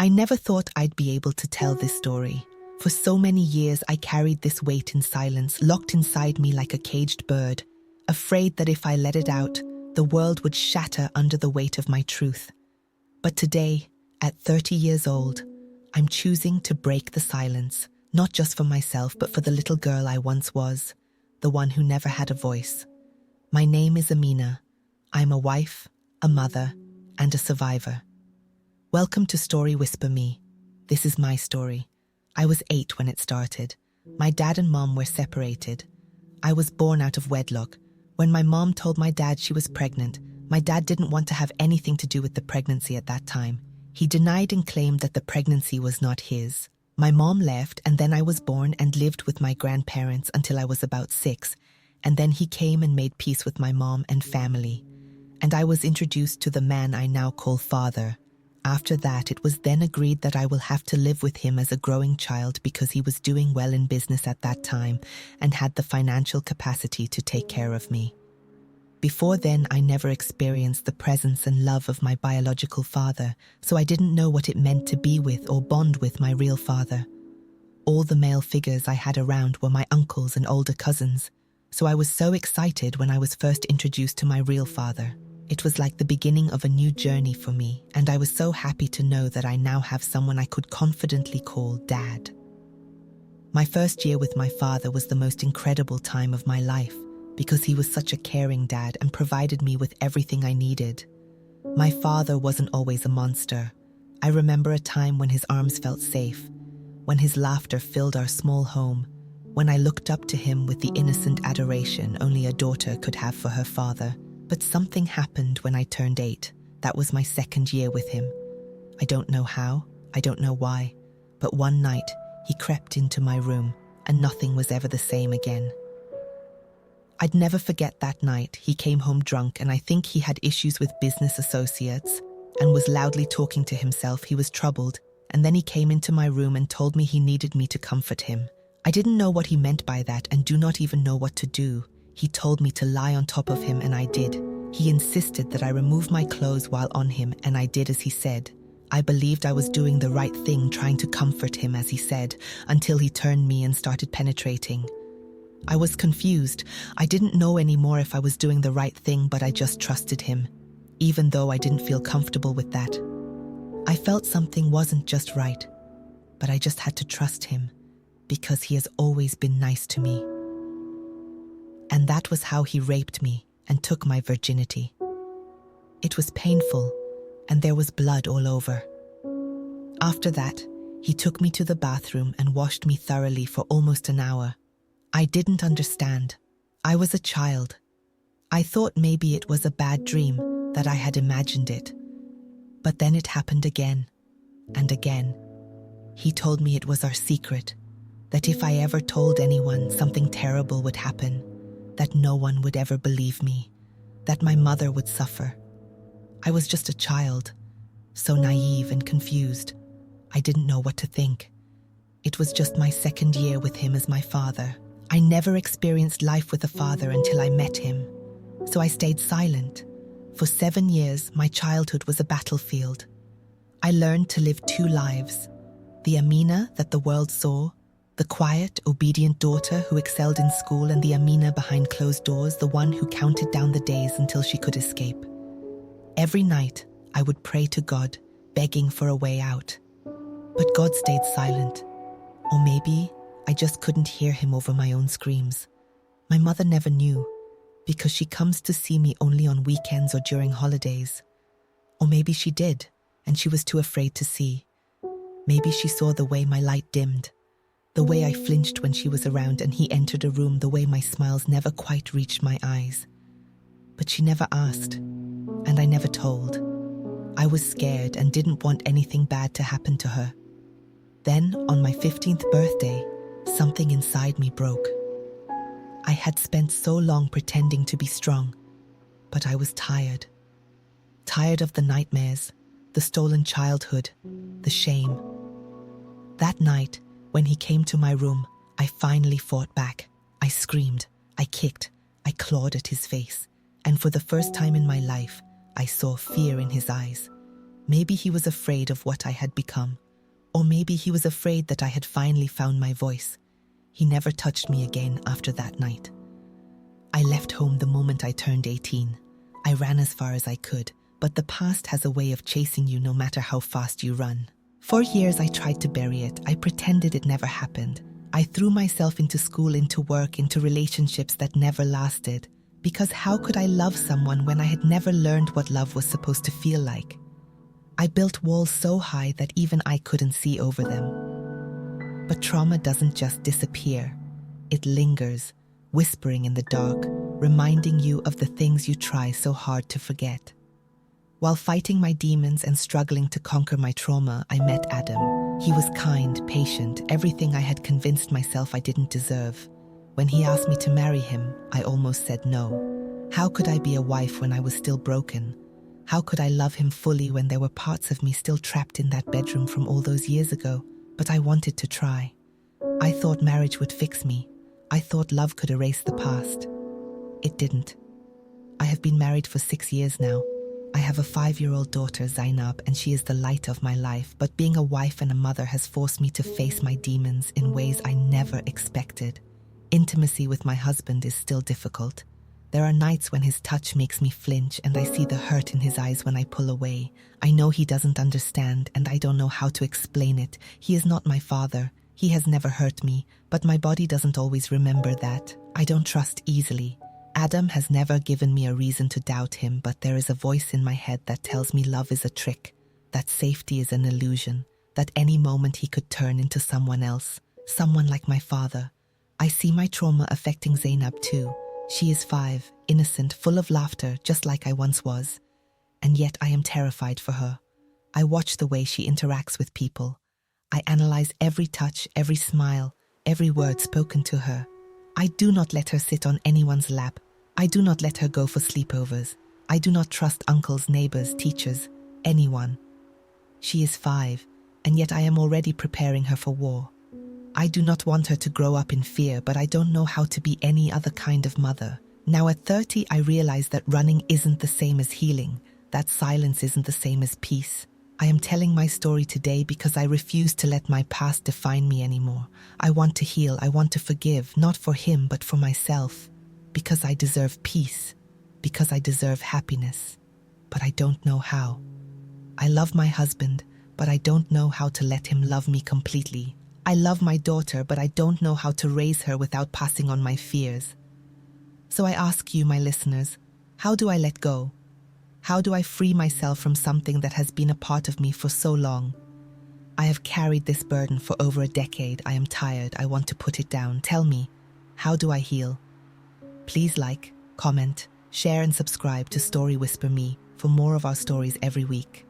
I never thought I'd be able to tell this story. For so many years, I carried this weight in silence, locked inside me like a caged bird, afraid that if I let it out, the world would shatter under the weight of my truth. But today, at 30 years old, I'm choosing to break the silence, not just for myself, but for the little girl I once was, the one who never had a voice. My name is Amina. I'm a wife, a mother, and a survivor. Welcome to Story Whisper Me. This is my story. I was 8 when it started. My dad and mom were separated. I was born out of wedlock. When my mom told my dad she was pregnant, my dad didn't want to have anything to do with the pregnancy at that time. He denied and claimed that the pregnancy was not his. My mom left, and then I was born and lived with my grandparents until I was about 6, and then he came and made peace with my mom and family. And I was introduced to the man I now call father. After that, it was then agreed that I will have to live with him as a growing child because he was doing well in business at that time and had the financial capacity to take care of me. Before then, I never experienced the presence and love of my biological father, so I didn't know what it meant to be with or bond with my real father. All the male figures I had around were my uncles and older cousins, so I was so excited when I was first introduced to my real father. It was like the beginning of a new journey for me, and I was so happy to know that I now have someone I could confidently call Dad. My first year with my father was the most incredible time of my life because he was such a caring dad and provided me with everything I needed. My father wasn't always a monster. I remember a time when his arms felt safe, when his laughter filled our small home, when I looked up to him with the innocent adoration only a daughter could have for her father. But something happened when I turned 8. That was my second year with him. I don't know how, I don't know why, but one night he crept into my room and nothing was ever the same again. I'd never forget that night. He came home drunk and I think he had issues with business associates and was loudly talking to himself. He was troubled, and then he came into my room and told me he needed me to comfort him. I didn't know what he meant by that and do not even know what to do. He told me to lie on top of him and I did. He insisted that I remove my clothes while on him and I did as he said. I believed I was doing the right thing, trying to comfort him as he said, until he turned me and started penetrating. I was confused. I didn't know anymore if I was doing the right thing, but I just trusted him, even though I didn't feel comfortable with that. I felt something wasn't just right, but I just had to trust him because he has always been nice to me. And that was how he raped me and took my virginity. It was painful, and there was blood all over. After that, he took me to the bathroom and washed me thoroughly for almost an hour. I didn't understand. I was a child. I thought maybe it was a bad dream, that I had imagined it. But then it happened again and again. He told me it was our secret, that if I ever told anyone, something terrible would happen, that no one would ever believe me, that my mother would suffer. I was just a child, so naive and confused. I didn't know what to think. It was just my second year with him as my father. I never experienced life with a father until I met him, so I stayed silent. For 7 years, my childhood was a battlefield. I learned to live 2 lives, the Amina that the world saw, the quiet, obedient daughter who excelled in school, and the Amina behind closed doors, the one who counted down the days until she could escape. Every night, I would pray to God, begging for a way out. But God stayed silent. Or maybe I just couldn't hear him over my own screams. My mother never knew, because she comes to see me only on weekends or during holidays. Or maybe she did, and she was too afraid to see. Maybe she saw the way my light dimmed, the way I flinched when she was around and he entered a room, the way my smiles never quite reached my eyes. But she never asked, and I never told. I was scared and didn't want anything bad to happen to her. Then, on my 15th birthday, something inside me broke. I had spent so long pretending to be strong, but I was tired. Tired of the nightmares, the stolen childhood, the shame. That night, when he came to my room, I finally fought back. I screamed, I kicked, I clawed at his face, and for the first time in my life, I saw fear in his eyes. Maybe he was afraid of what I had become. Or maybe he was afraid that I had finally found my voice. He never touched me again after that night. I left home the moment I turned 18. I ran as far as I could, but the past has a way of chasing you no matter how fast you run. For years I tried to bury it. I pretended it never happened. I threw myself into school, into work, into relationships that never lasted. Because how could I love someone when I had never learned what love was supposed to feel like? I built walls so high that even I couldn't see over them. But trauma doesn't just disappear. It lingers, whispering in the dark, reminding you of the things you try so hard to forget. While fighting my demons and struggling to conquer my trauma, I met Adam. He was kind, patient, everything I had convinced myself I didn't deserve. When he asked me to marry him, I almost said no. How could I be a wife when I was still broken? How could I love him fully when there were parts of me still trapped in that bedroom from all those years ago? But I wanted to try. I thought marriage would fix me. I thought love could erase the past. It didn't. I have been married for 6 years now. I have a 5-year-old daughter, Zainab, and she is the light of my life. But being a wife and a mother has forced me to face my demons in ways I never expected. Intimacy with my husband is still difficult. There are nights when his touch makes me flinch and I see the hurt in his eyes when I pull away. I know he doesn't understand and I don't know how to explain it. He is not my father. He has never hurt me, but my body doesn't always remember that. I don't trust easily. Adam has never given me a reason to doubt him, but there is a voice in my head that tells me love is a trick, that safety is an illusion, that any moment he could turn into someone else, someone like my father. I see my trauma affecting Zainab too. She is 5, innocent, full of laughter, just like I once was. And yet I am terrified for her. I watch the way she interacts with people. I analyze every touch, every smile, every word spoken to her. I do not let her sit on anyone's lap. I do not let her go for sleepovers. I do not trust uncles, neighbors, teachers, anyone. She is 5, and yet I am already preparing her for war. I do not want her to grow up in fear, but I don't know how to be any other kind of mother. Now at 30, I realize that running isn't the same as healing, that silence isn't the same as peace. I am telling my story today because I refuse to let my past define me anymore. I want to heal, I want to forgive, not for him, but for myself. Because I deserve peace, because I deserve happiness. But I don't know how. I love my husband, but I don't know how to let him love me completely. I love my daughter, but I don't know how to raise her without passing on my fears. So I ask you, my listeners, how do I let go? How do I free myself from something that has been a part of me for so long? I have carried this burden for over a decade. I am tired. I want to put it down. Tell me, how do I heal? Please like, comment, share and subscribe to Story Whisper Me for more of our stories every week.